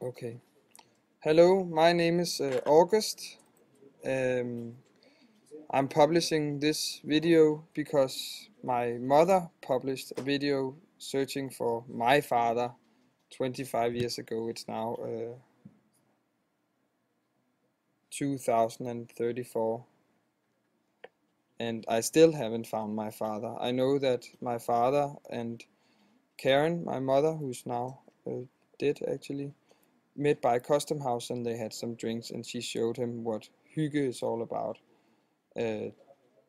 Okay. Hello, my name is August. Um, I'm publishing this video because my mother published a video searching for my father 25 years ago. It's now 2034, and I still haven't found my father. I know that my father and Karen, my mother, who's now dead actually, met by a custom house and they had some drinks and she showed him what hygge is all about uh,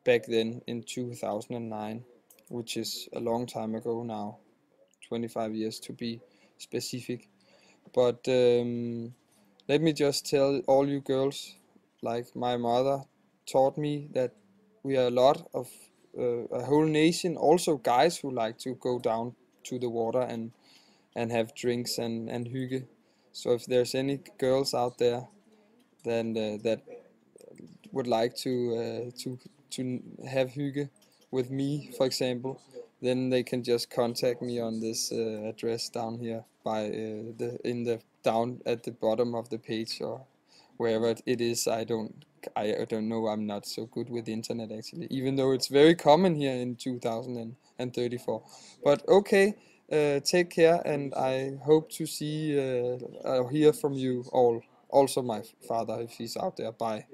back then in 2009, which is a long time ago now, 25 years to be specific. But let me just tell all you girls, like my mother taught me, that we are a lot of a whole nation, also guys who like to go down to the water and have drinks and hygge. So if there's any girls out there then that would like to have hygge with me, for example, then they can just contact me on this address down here by the down at the bottom of the page or wherever it is. I don't know. I'm not so good with the internet actually, even though it's very common here in 2034. But okay, take care, and I hope to see or hear from you all. Also, my father, if he's out there. Bye.